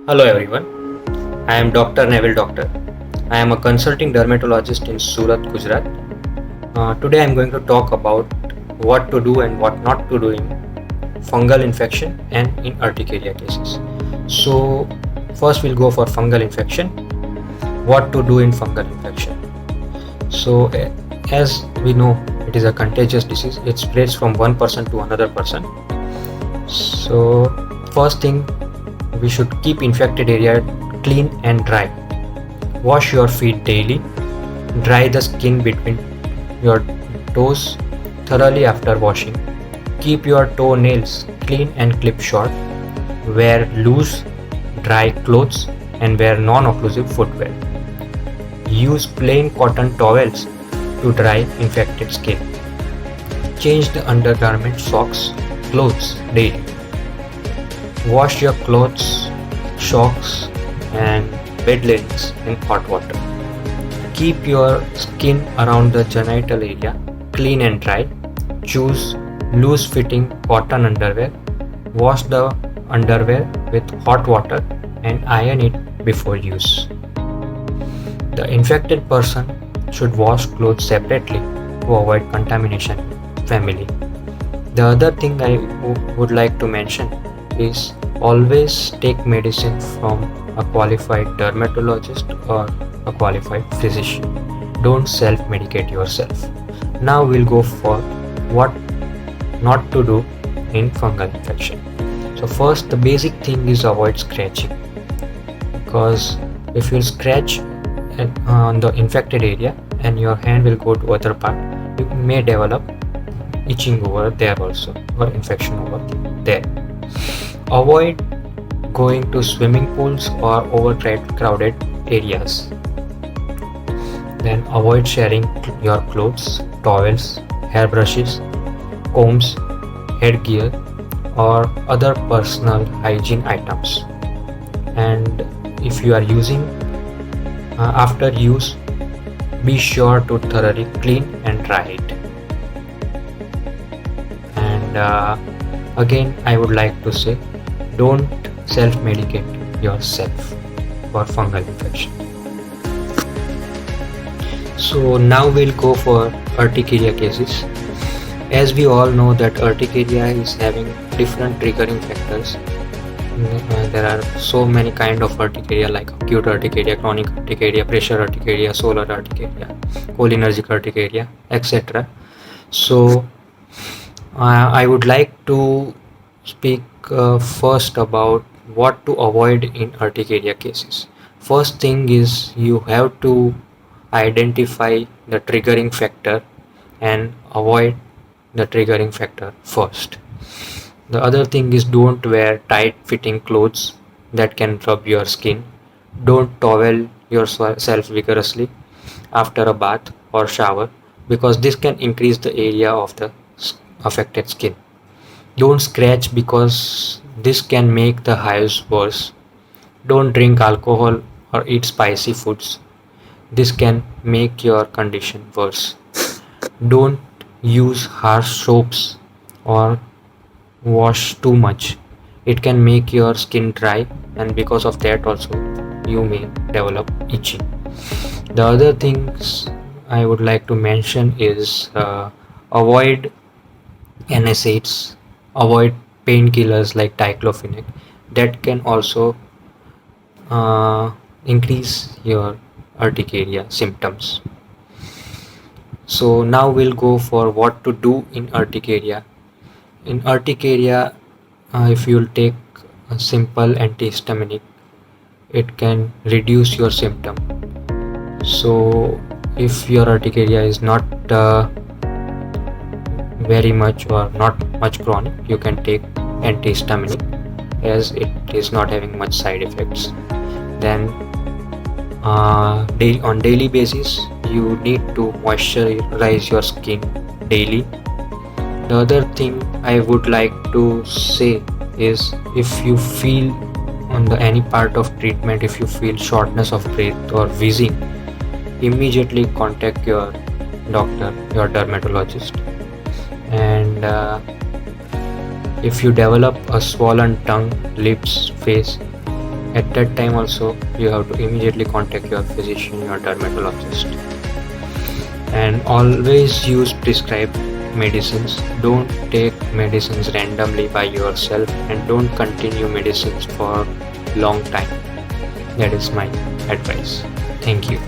Hello everyone, I am Dr. Neville Doctor. I am a consulting dermatologist in Surat, Gujarat. Today I am going to talk about what to do and what not to do in fungal infection and in urticaria cases. So first we'll go for fungal infection. What to do in fungal infection? So as we know, it is a contagious disease. It spreads from one person to another person. So first thing, we should keep infected area clean and dry. Wash your feet daily. Dry the skin between your toes thoroughly after washing. Keep your toenails clean and clip short. Wear loose, dry clothes and wear non-occlusive footwear. Use plain cotton towels to dry infected skin. Change the undergarment, socks, clothes daily. Wash your clothes, socks and bed linens in hot water. Keep your skin around the genital area clean and dry. Choose loose fitting cotton underwear. Wash the underwear with hot water and iron it before use. The infected person should wash clothes separately to avoid contamination in family. The other thing I would like to mention is always take medicine from a qualified dermatologist or a qualified physician. Don't self-medicate yourself. Now we'll go for what not to do in fungal infection. So first, the basic thing is avoid scratching, because if you scratch on the infected area and your hand will go to other part, you may develop itching over there also or infection over there. Avoid going to swimming pools or overcrowded areas. Then avoid sharing your clothes, towels, hairbrushes, combs, headgear or other personal hygiene items. And if you are using after use, be sure to thoroughly clean and dry it. And again, I would like to say, don't self-medicate yourself for fungal infection. So now we'll go for urticaria cases. As we all know that urticaria is having different triggering factors. There are so many kind of urticaria like acute urticaria, chronic urticaria, pressure urticaria, solar urticaria, cholinergic urticaria, etc. So I would like to speak first about what to avoid in urticaria cases. First thing is you have to identify the triggering factor and avoid the triggering factor first. The other thing is don't wear tight fitting clothes that can rub your skin. Don't towel yourself vigorously after a bath or shower, because this can increase the area of the affected skin. Don't scratch, because this can make the hives worse. Don't drink alcohol or eat spicy foods. This can make your condition worse. Don't use harsh soaps or wash too much. It can make your skin dry, and because of that also you may develop itching. The other things I would like to mention is avoid NSAIDs, avoid painkillers like diclofenac. That can also increase your urticaria symptoms. So now we'll go for what to do in urticaria. In urticaria, if you'll take a simple antihistaminic, it can reduce your symptom. So if your urticaria is not very much or not much chronic, you can take antihistaminic, as it is not having much side effects. Then on daily basis, you need to moisturize your skin daily. The other thing I would like to say is, if you feel on the any part of treatment, if you feel shortness of breath or wheezing, immediately contact your doctor, your dermatologist. And if you develop a swollen tongue, lips, face, At that time also, you have to immediately contact your physician, your dermatologist, and always use prescribed medicines. Don't take medicines randomly by yourself, and don't continue medicines for long time. That is my advice. Thank you.